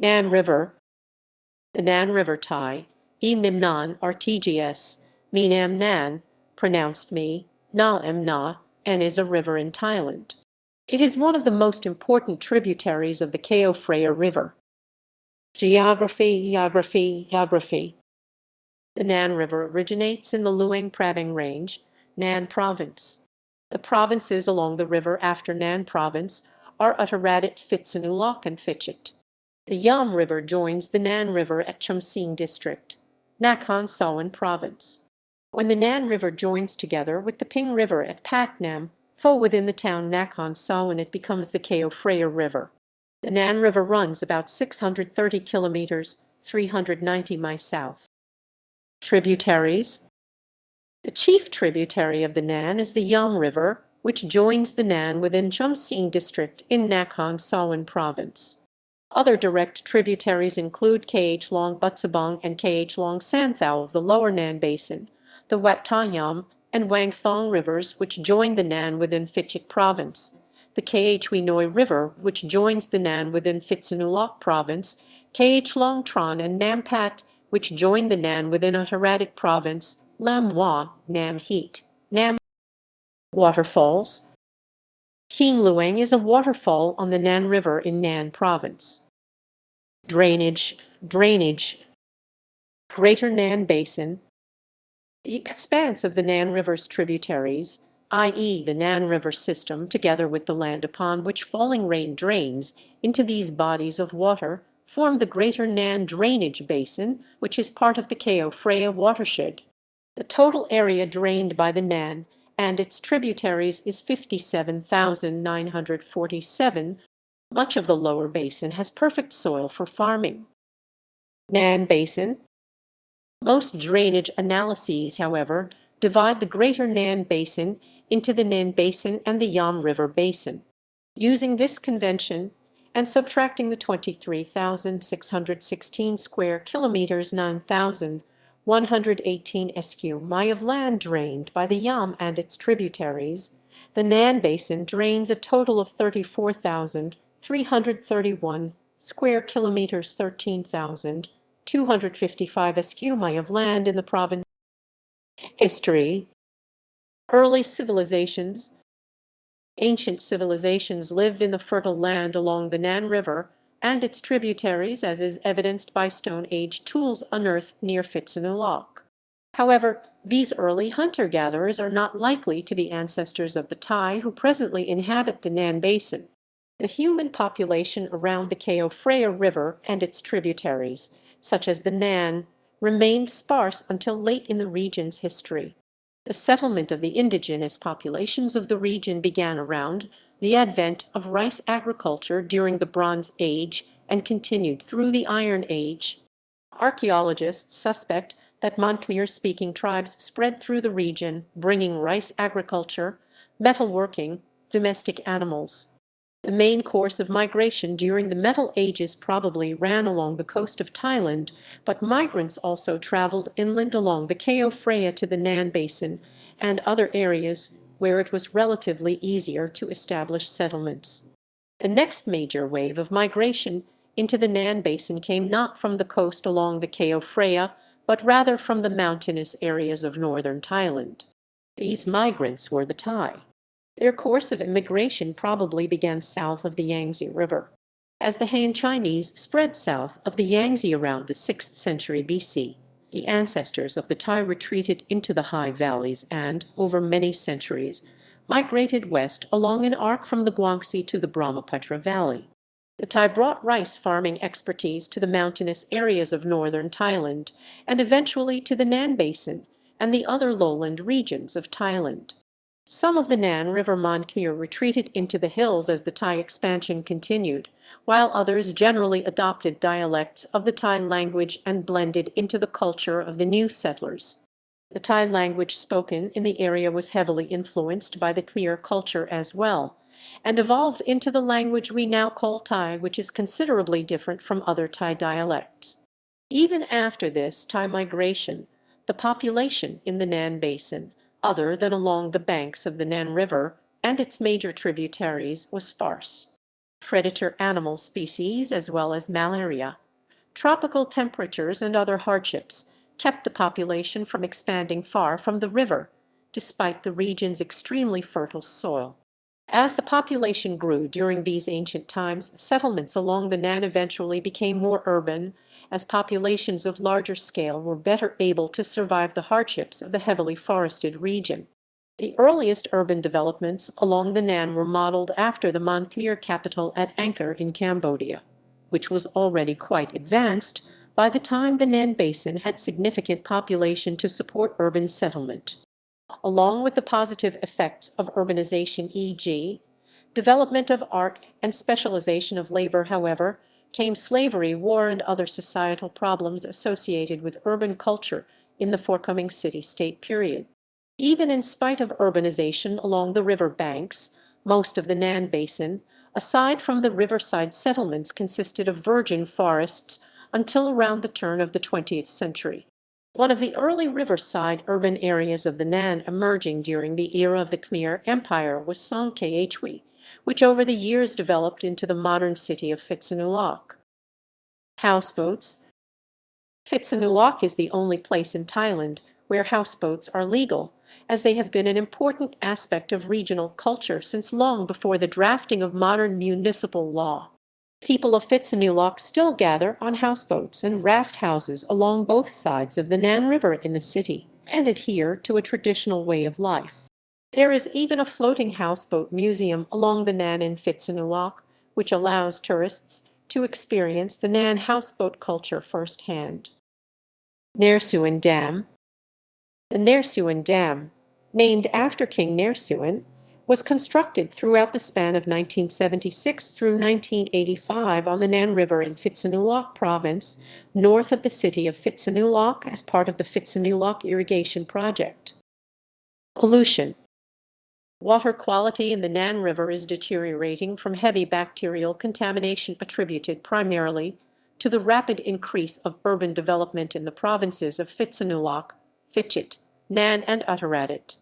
Nan River. The Nan River Thai, Maenam Nan RTGS, Maenam Nan, pronounced nâːm, and is a river in Thailand. It is one of the most important tributaries of the Chao Phraya River. Geography. The Nan River originates in the Luang Prabang Range, Nan Province. The provinces along the river after Nan Province are Uttaradit, Phitsanulok, and Phichit. The ː River joins the Nan River at Chumsing District, Naresuan Province. When the Nan River joins together with the Ping River at Patnam, within the town Naresuan, it becomes the Chao Phraya River. The Nan River runs about 630 kilometers, 390 miles south. Tributaries. The chief tributary of the Nan is the ទ្ធ River, which joins the Nan within Chumsing District in Naresuan Province. Other direct tributaries include Kh Long Butsabong and Kh Long Santhao of the lower Nan Basin, the Wat ទ្ធ and Wang Thong rivers, which join the Nan within Phichit Province, the Kh Noi River, which joins the Nan within Phitsanulok Province, Kh Long Tron and Nam Pat, which join the Nan within Uttaradit Province, Lam Wa, Nam Heat, Nam. Waterfalls. King Luang is a waterfall on the Nan River in Nan Province. Drainage. Greater Nan Basin. The expanse of the Nan River's tributaries, i.e. the Nan River system, together with the land upon which falling rain drains into these bodies of water, form the Greater Nan Drainage Basin, which is part of the Chao Phraya watershed. The total area drained by the Nan and its tributaries is 57,947. Much of the lower basin has perfect soil for farming. Nan Basin. Most drainage analyses, however, divide the Greater Nan Basin into the Nan Basin and the ទ្ធ River Basin. Using this convention, and subtracting the 23,616 square kilometers 9,118 sq.mi of land drained by the ទ្ធ and its tributaries, the Nan Basin drains a total of 34,331 square kilometers 13,255 sq.mi of land in the province. History. Early civilizations. Ancient civilizations lived in the fertile land along the Nan River and its tributaries, as is evidenced by Stone Age tools unearthed near Phitsanulok. However, these early hunter-gatherers are not likely to be ancestors of the Thai who presently inhabit the Nan Basin. The human population around the Chao Phraya River and its tributaries, such as the Nan, remained sparse until late in the region's history. The settlement of the indigenous populations of the region began around the advent of rice agriculture during the Bronze Age and continued through the Iron Age. Archaeologists suspect that Khmer-speaking tribes spread through the region, bringing rice agriculture, metalworking, domestic animals. The main course of migration during the Metal Ages probably ran along the coast of Thailand, but migrants also traveled inland along the Chao Phraya to the Nan Basin and other areas where it was relatively easier to establish settlements. The next major wave of migration into the Nan Basin came not from the coast along the Chao Phraya, but rather from the mountainous areas of northern Thailand. These migrants were the Thai. Their course of immigration probably began south of the Yangtze River. As the Han Chinese spread south of the Yangtze around the 6th century BC, the ancestors of the Thai retreated into the high valleys and, over many centuries, migrated west along an arc from the Guangxi to the Brahmaputra Valley. The Thai brought rice farming expertise to the mountainous areas of northern Thailand and eventually to the Nan Basin and the other lowland regions of Thailand. Some of the Nan River Khmer retreated into the hills as the Thai expansion continued, while others generally adopted dialects of the Thai language and blended into the culture of the new settlers. The Thai language spoken in the area was heavily influenced by the Khmer culture as well, and evolved into the language we now call Thai, which is considerably different from other Thai dialects. Even after this Thai migration, the population in the Nan Basin, other than along the banks of the Nan River and its major tributaries, was sparse. predator animal species as well as malaria. Tropical temperatures and other hardships kept the population from expanding far from the river, despite the region's extremely fertile soil. As the population grew during these ancient times, settlements along the Nan eventually became more urban, as populations of larger scale were better able to survive the hardships of the heavily forested region. The earliest urban developments along the Nan were modeled after the Khmer capital at Angkor in Cambodia, which was already quite advanced by the time the Nan Basin had significant population to support urban settlement. Along with the positive effects of urbanization, e.g., development of art and specialization of labor, however, came slavery, war, and other societal problems associated with urban culture in the forthcoming city-state period. Even in spite of urbanization along the river banks, most of the Nan Basin, aside from the riverside settlements, consisted of virgin forests until around the turn of the 20th century. One of the early riverside urban areas of the Nan emerging during the era of the Khmer Empire was Songkhla, which over the years developed into the modern city of Phitsanulok. Houseboats. Phitsanulok is the only place in Thailand where houseboats are legal, as they have been an important aspect of regional culture since long before the drafting of modern municipal law. People of Phitsanulok still gather on houseboats and raft houses along both sides of the Nan River in the city and adhere to a traditional way of life. There is even a floating houseboat museum along the Nan in Phitsanulok, which allows tourists to experience the Nan houseboat culture firsthand. Naresuan Dam. The Naresuan Dam, named after King Naresuan, was constructed throughout the span of 1976 through 1985 on the Nan River in Phitsanulok Province, north of the city of Phitsanulok as part of the Phitsanulok Irrigation Project. Pollution. Water quality in the Nan River is deteriorating from heavy bacterial contamination attributed primarily to the rapid increase of urban development in the provinces of Phitsanulok, Phichit, Nan, and Uttaradit.